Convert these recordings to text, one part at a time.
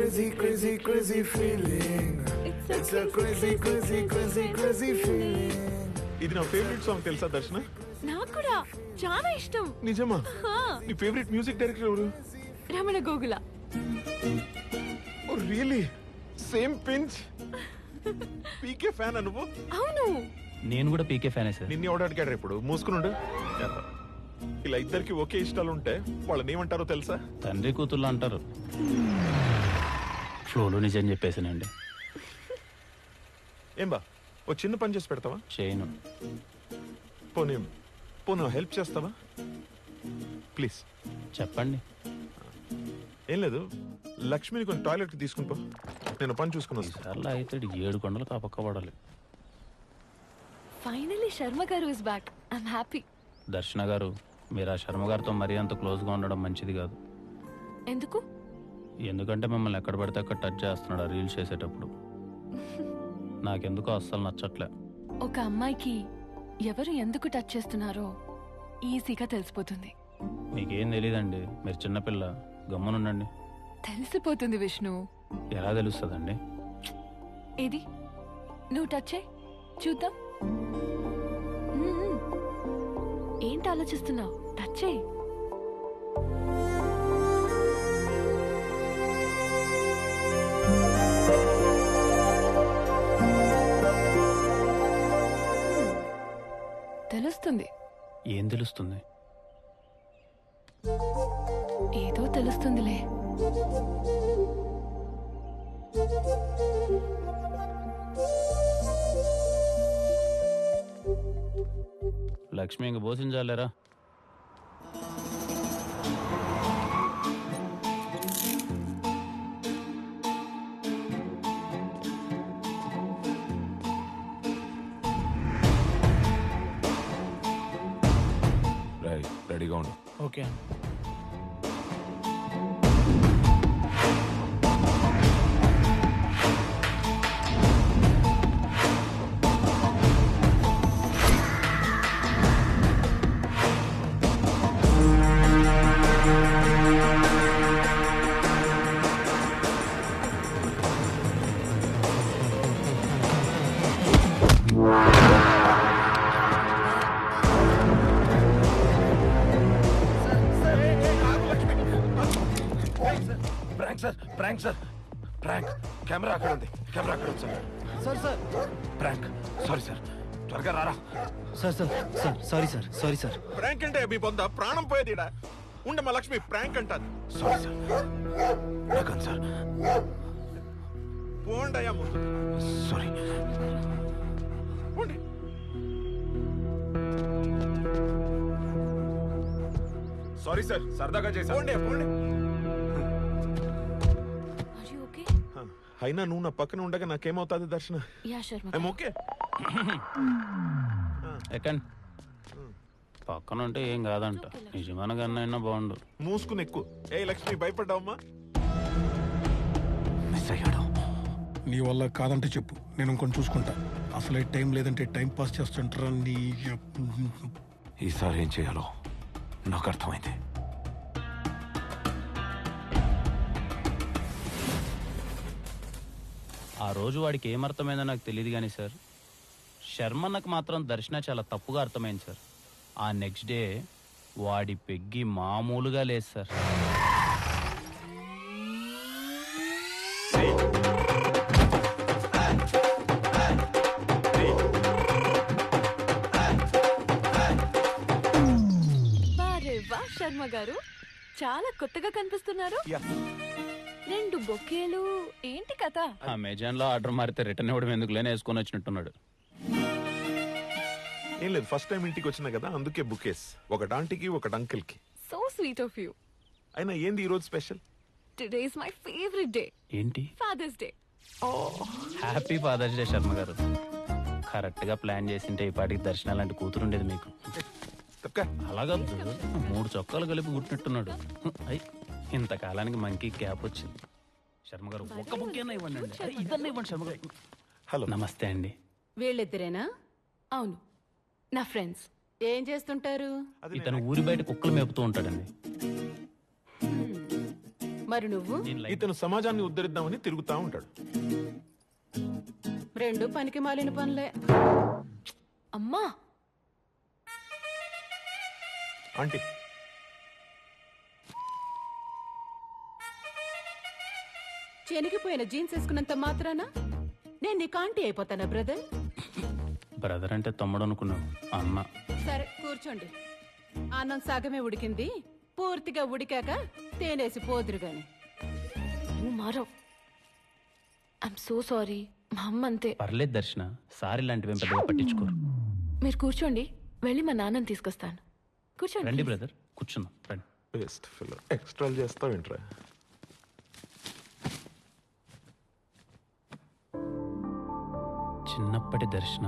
Crazy, crazy, crazy feeling. It's a crazy, crazy, crazy, crazy feeling. ఇది నా favourite song తెలుసా దర్శన? నాకు కూడా చాలా ఇష్టం. నిజమా? నీ ఫేవరెట్ మ్యూజిక్ డైరెక్టర్ ఎవరు? Ramana Gogula. Oh really? Same pinch. PK fan నువ్వు? అవును. నేను కూడా పీకే ఫ్యానే సార్. నిన్ను ఎవడు అడిగాడు ఇప్పుడు? మూసుకునుండు. ఇలా ఇద్దరికి ఒకే ఇష్టాలు ఉంటే వాళ్ళని ఏమంటారో తెలుసా? తండ్రి కూతుర్లు అంటారు. ఫ్లోలో నిజం చెప్పేసానండి. ఏం బా ఓ చిన్న పని చేసి పెడతావా? చేయను. పోనీ హెల్ప్ చేస్తావా ప్లీజ్? చెప్పండి. ఏం లేదు, లక్ష్మిని కొన్ని టాయిలెట్కి తీసుకుని పో, నేను పని చూసుకుని వస్తాను. ఈసార్లు అయితే 7 కొండలు కాపక్క పడాలి. ఫైనలీ శర్మ గారు ఇస్ బ్యాక్. I'm happy. దర్శన గారు, మీరు ఆ శర్మ గారితో మరీ అంత క్లోజ్గా ఉండడం మంచిది కాదు. ఎందుకు? ఎందుకంటే మిమ్మల్ని ఎక్కడ పడితే అక్కడ టచ్ చేస్తున్నాడు ఆ రీల్స్ చేసేటప్పుడు. నాకెందుకో అస్సలు నచ్చట్లే. ఒక అమ్మాయికి ఎవరు ఎందుకు టచ్ చేస్తున్నారో ఈజీగా తెలిసిపోతుంది. మీకేం తెలీదండి, మీరు చిన్నపిల్ల, గమ్మునుండండి. తెలిసిపోతుంది విష్ణు. ఎలా తెలుస్తుందండి? ఏది నువ్వు టచ్ చేయి చూద్దాం. ఏంటి ఆలోచిస్తున్నావు? టచ్ చేయి. తెలుస్తుంది. ఏం తెలుస్తుంది? ఏదో తెలుస్తుందిలే. లక్ష్మి ఇంక పోసించాలేరా? రెడీగా ఉండు. Okay. Prank sir, prank. Camera అక్కడ ఉంది, కెమెరా అక్కడ ఉంది sir. Sir sir prank. Sorry sir, త్వరగా రారా. Sir sir sir sorry sir, sorry sir. Prank అంటే మీ పొంద ప్రాణం పోయేది. ఉండమ్మా లక్ష్మి, ప్రాంక్ అంటారు. సారీ సార్, నాకన్ సార్. పోండయ్యా ముందు. సారీ. పోండి. సారీ సార్, సరదాగా చేశాను. పోండి పోండి. Are you okay? అయినా నువ్వు నా పక్కన ఉండగా నాకేమవుతుంది Darshana? Yeah Sharma. I'm okay. ఎక్కండి. పక్కన ఉంటే ఏం కాదంట. నిజమైన కన్నా బాగుండు. మూసుకుని ఎక్కువ. ఏ లక్ష్మి, భయపడ్డావమ్మా? మిస్ అయ్యాడు. నీ వల్ల కాదంటే చెప్పు, నేను ఇంకొని చూసుకుంటా. అసలే టైం లేదంటే టైం పాస్ చేస్తుంటారా నీ. ఈసారి ఏం చేయాలో నాకు అర్థమైంది. ఆ రోజు వాడికి ఏమర్థమైందో నాకు తెలియదు కానీ సార్, శర్మన్నకు మాత్రం దర్శన చాలా తప్పుగా అర్థమైంది సార్. ఆ నెక్స్ట్ డే వాడి పెగ్గి మామూలుగా లేదు సార్. వా శర్మ గారు, చాలా కొత్తగా కనిపిస్తున్నారు. 2 బొకేలు, ఏంటి కథ? అమెజాన్ లో ఆర్డర్ మారితే రిటర్న్ ఇవ్వడం ఎందుకులేని వేసుకొని వచ్చినట్టున్నాడు. ఏం లేదు, ఫస్ట్ టైం ఇంటికి వచ్చినా కదా, అందుకే బుకేస్. ఒకటి ఆంటీకి, ఒకటి అంకిల్ కి. So sweet of you. అయినా ఏంది ఈ రోజు special? Today is my favourite day. ఏంటి? Father's Day. Happy Father's Day Sharma గారు. కరెక్ట్ గా ప్లాన్ చేసింటే ఈ పాటికి దర్శనం లాంటి కూతురు ఉండేది మీకు. అలాగా 3 చొక్కాలు కలిపి గుట్టినట్టున్నాడు. ఇంతకాలానికి మంకీ క్యాప్ వచ్చింది. శర్మ గారు ఒక్క బుక్ ఇవ్వండి. ఇద్దరు ఇవ్వండి శర్మ గారు. హలో, నమస్తే అండి. వీళ్ళిద్దరేనా? అవును, నా ఫ్రెండ్స్. ఏం చేస్తుంటారు? ఇతను ఊరి బయట కుక్కలు మేపుతూ ఉంటాడండి. మరి నువ్వు ఇతను సమాజాన్ని ఉద్ధరిద్దామని తిరుగుతా ఉంటాడు. రెండు పనికి మాలిన పనులే. అమ్మా ఆంటీ చెనిగిపోయిన జీన్స్ వేసుకున్నంత మాత్రాన నేను నీకు ఆంటీ అయిపోతానా బ్రదర్? బ్రదర్ అంటే తమ్ముడు అనుకున్నావు, అన్న. సరే కూర్చోండి. అన్నం సగమే ఉడికింది, పూర్తిగా ఉడికాక తేనేసి పోదురు గాని. నువ్వు మారవ్. I'm so sorry. మా అమ్మ అంతే. పర్లేదు దర్శన, సారీ లాంటివి పెద్దగా పట్టించుకోరు. మీరు కూర్చోండి, వెళ్ళి మా నాన్నని తీసుకొస్తాను. కూర్చోండి రండి please. బ్రదర్, కూర్చుందాం రండి. Best filler. ఎక్స్ట్రాలు చేస్తావు ఏంట్రా? చిన్నప్పటి దర్శన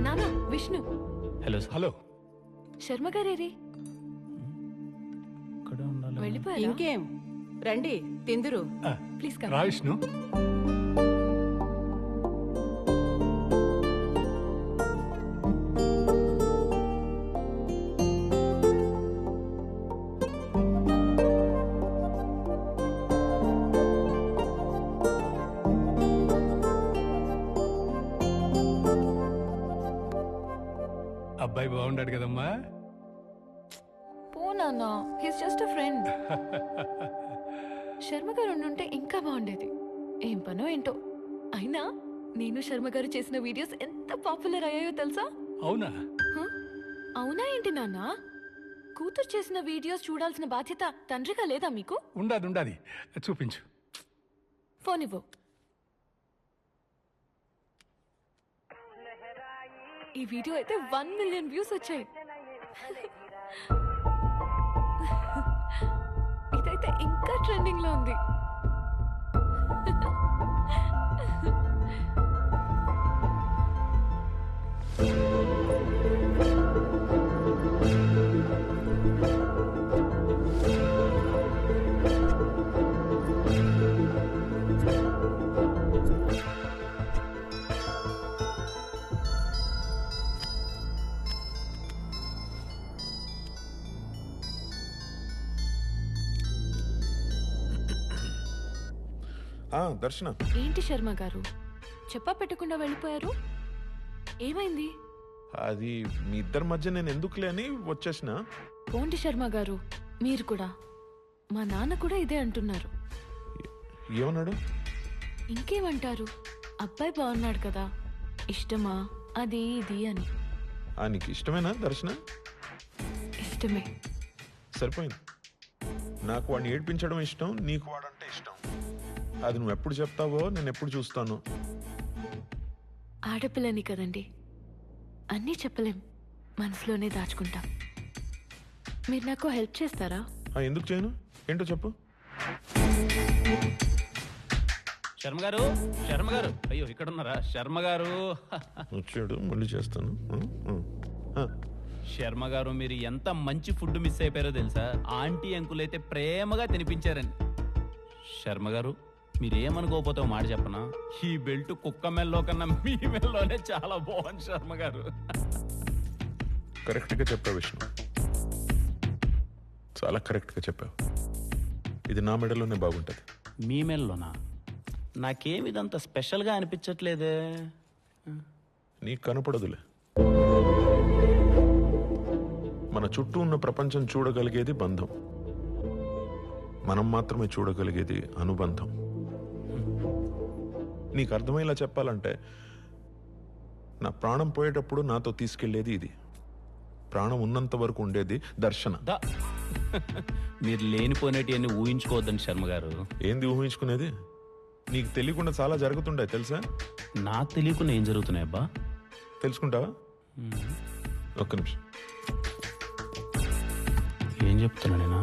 నాన్న విష్ణు. Hello hello. శర్మ గారేరి ఇక్కడే ఉండాలి. వెళ్ళిపోయారా? ఇంకేం రండి తిందురు. Please come. రా విష్ణు. అబ్బాయి బాగుండాడు కదమ్మా. పో నాన్న, his just a friend. Sharma గారు ఉండుంటే ఇంకా బాగుండేది. ఏం పనో ఏంటో. అయినా నేను శర్మ గారు చేసిన వీడియోస్ ఎంత పాపులర్ అయ్యాయో తెలుసా? అవునా? హ? అవునా ఏంటి నాన్న? కూతురు చేసిన వీడియోస్ చూడాల్సిన బాధ్యత తండ్రిగా లేదా మీకు? ఉండాది. చూపించు. ఫోన్ ఇవ్వు. ఈ వీడియో అయితే 1 మిలియన్ వ్యూస్ వచ్చాయి. ఇదైతే ఇంకా ట్రెండింగ్ లో ఉంది. దర్శన, ఏంటి శర్మ గారు చెప్పా పెట్టకుండా వెళ్ళిపోయారు? ఏమైంది? అది మీ ఇద్దరి మధ్య నేను ఎందుకులే అని వచ్చేసిన. పోండి శర్మ గారు, మీరు కూడా. మా నాన్న కూడా ఇదే అంటున్నారు. ఏమన్నాడు? ఇంకేమంటారు, అబ్బాయి బాగున్నాడు కదా, ఇష్టమా అది ఇది అని. నీకు ఇష్టమేనా దర్శన? ఇష్టమే. సరిపోయింది. నాకు వాడిని ఏడ్పించడం ఇష్టం, నీకు వాడంటే ఇష్టం. అది నువ్వు ఎప్పుడు చెప్తావో నేను ఎప్పుడు చూస్తాను. ఆడపిల్లని కదండి, అన్నీ చెప్పలేం, మనసులోనే దాచుకుంటాం. మీరు నాకు హెల్ప్ చేస్తారా? ఎందుకు చేయను? ఏంటో చెప్పు. శర్మ గారు, అయ్యో ఇక్కడ ఉన్నారా? శర్మ గారు. వచ్చాడు, మళ్ళీ చేస్తాను. శర్మ గారు, మీరు ఎంత మంచి ఫుడ్ మిస్ అయిపోయారో తెలుసా? ఆంటీ అంకుల్ అయితే ప్రేమగా తినిపించారండి. శర్మ గారు, మీరేమనుకోకపోతే మాట చెప్పనా, ఈ బెల్ట్ కుక్క మెల్లో కన్నా మీ మెల్లోనే చాలా బాగుంది శర్మ గారు. కరెక్ట్గా చెప్పావు విష్ణు, చాలా కరెక్ట్గా చెప్పావు. ఇది నా మెడలోనే బాగుంటుంది. మీ మెల్లోనా? నాకేమి ఇదంత స్పెషల్గా అనిపించట్లేదే. నీకు కనపడదులే. మన చుట్టూ ఉన్న ప్రపంచం చూడగలిగేది బంధం, మనం మాత్రమే చూడగలిగేది అనుబంధం. నీకు అర్థమయ్యేలా చెప్పాలంటే నా ప్రాణం పోయేటప్పుడు నాతో తీసుకెళ్లేది ఇది, ప్రాణం ఉన్నంత వరకు ఉండేది దర్శన. మీరు లేనిపోయినటివన్నీ ఊహించుకోవద్దండి శర్మ గారు. ఏంది ఊహించుకునేది? నీకు తెలియకుండా చాలా జరుగుతుండే తెలుసా? నాకు తెలియకుండా ఏం జరుగుతున్నాయి అబ్బా? తెలుసుకుంటావా? ఒక్క నిమిషం. ఏం చెప్తున్నా నేనా?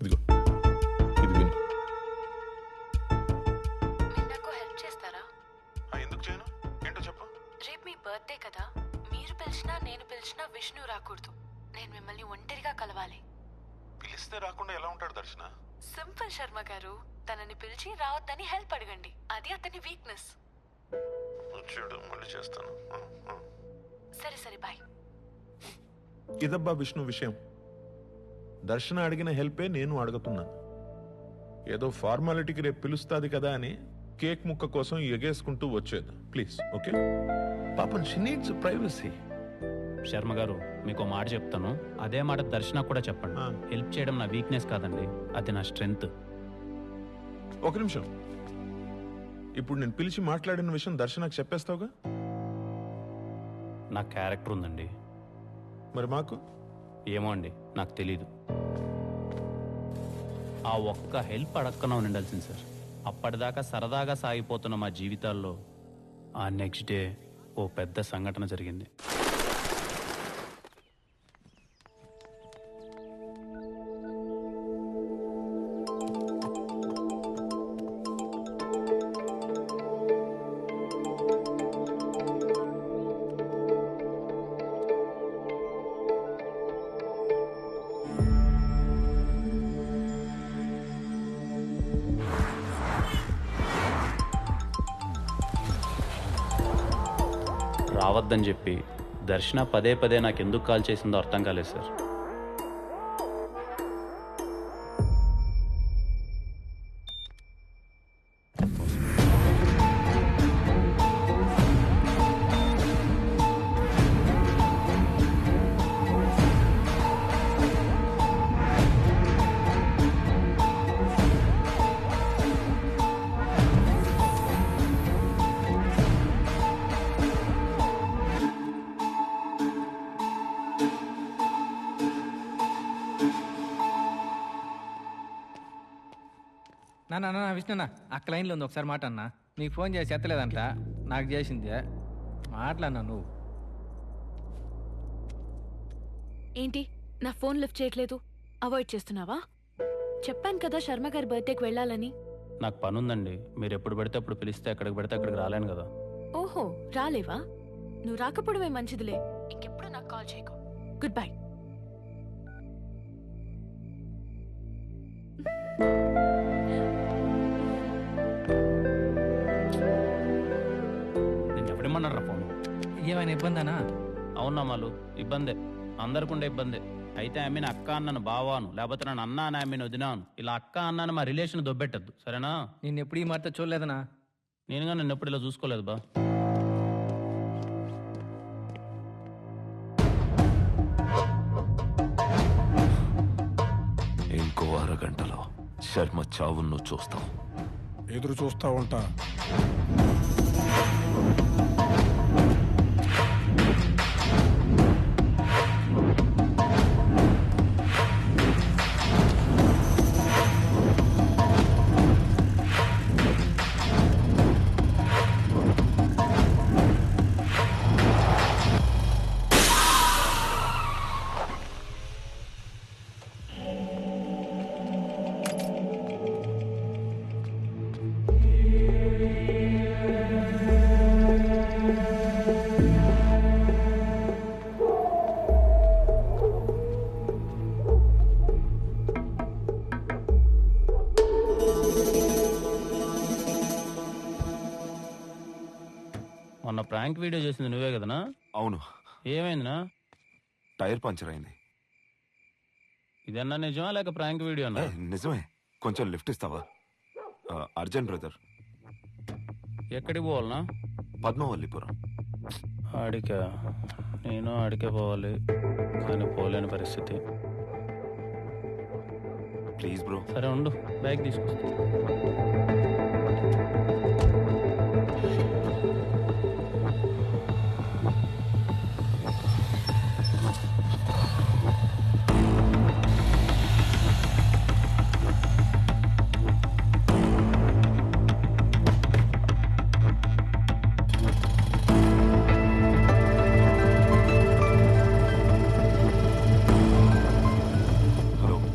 ఇదిగో ఇది విను. మీరు నాకు హెల్ప్ చేస్తారా? ఎందుకు చేయను? ఏంటో చెప్పు. రేపు మీ బర్త్డే కదా, మీరు పిలిచినా నేను పిలిచినా విష్ణు రాకూడదు. నేను మిమ్మల్ని ఒంటరిగా కలవాలి. పిలిస్తే రాకుండా ఎలా ఉంటాడు దర్శన? సింపుల్ శర్మ గారు, తనని పిలిచి రావద్దని హెల్ప్ అడగండి, అది అతని వీక్నెస్. వచ్చాడు, మళ్ళీ చేస్తాను. సరే సరే బాయ్. ఇదబ్బా విష్ణు విషయం. దర్శన అడిగిన హెల్పే నేను అడుగుతున్నాను. ఏదో ఫార్మాలిటీకి రేపు పిలుస్తుంది కదా అని కేక్ ముక్క కోసం ఎగేసుకుంటూ వచ్చేది. Please okay? పాపం షీ నీడ్స్ ప్రైవసీ. శర్మ గారు మీకు ఒక మాట చెప్తాను, అదే మాట దర్శన కూడా చెప్పండి. హెల్ప్ చేయడం నా వీక్నెస్ కాదండి, అది నా స్ట్రెంగ్త్. ఒక నిమిషం. ఇప్పుడు నేను పిలిచి మాట్లాడిన విషయం దర్శనకు చెప్పేస్తావుగా? నా క్యారెక్టర్ ఉందండి. మరి మాకు ఏమో అండి, నాకు తెలీదు. ఆ ఒక్క హెల్ప్ అడక్కన ఉండాల్సింది సార్. అప్పటిదాకా సరదాగా సాగిపోతున్న మా జీవితాల్లో ఆ నెక్స్ట్ డే ఓ పెద్ద సంఘటన జరిగింది. రావద్దని చెప్పి దర్శన పదే పదే నాకు ఎందుకు కాల్ చేసిందో అర్థం కాలేదు సార్. నా విష్ణున్న అక్క లైన్లో ఉంది, ఒకసారి మాట అన్నా. నీకు ఫోన్ చేసి ఎత్తలేదంట, నాకు చేసిందే. మాట్లాడినా నువ్వు. ఏంటి నా ఫోన్ లిఫ్ట్ చేయట్లేదు? అవాయిడ్ చేస్తున్నావా? చెప్పాను కదా శర్మ గారి బర్త్డేకి వెళ్ళాలని. నాకు పని ఉందండి, మీరు ఎప్పుడు పడితే అప్పుడు పిలిస్తే ఎక్కడికి పడితే అక్కడికి రాలేను కదా. ఓహో రాలేవా? నువ్వు రాకపోవడమే మంచిదిలే. ఇంకెప్పుడు నాకు కాల్ చేయకు. Good bye. నేను ఎవడేమన్నారా ఫోన్? ఏమైనా ఇబ్బందానా? అవునా మాలు, ఇబ్బందే, అందరికి ఉండే ఇబ్బందే. అయితే ఆమెను అక్క అన్నాను బావాను, లేకపోతే నన్ను అన్నా అని ఆమెను వదినాను. ఇలా అక్క అన్నాను మా రిలేషన్ దొబ్బెట్టద్దు, సరేనా? నేను ఎప్పుడు ఈ మాట చూడలేదనా. నేనుగా నన్ను ఎప్పుడు ఇలా చూసుకోలేదు బా. ఇంకో అరగంటలో శర్మ చావును నువ్వు చూస్తావు. ఎదురు చూస్తా ఉంటా. మొన్న ప్రాంక్ వీడియో చేసింది నువ్వే కదనా? అవును, ఏమైందినా? టైర్ పంచర్ అయింది. ఇదన్నా నిజమా లేక ప్రాంక్ వీడియోనా? నిజమే, కొంచెం లిఫ్ట్ ఇస్తావా? Urgent brother. ఎక్కడికి పోవాలనా? పద్మవల్లిపురం. ఆడికా? నేను ఆడికే పోవాలి, కానీ పోలేని పరిస్థితి. Please bro. సరే ఉండు, బ్యాగ్ తీసుకొస్తా.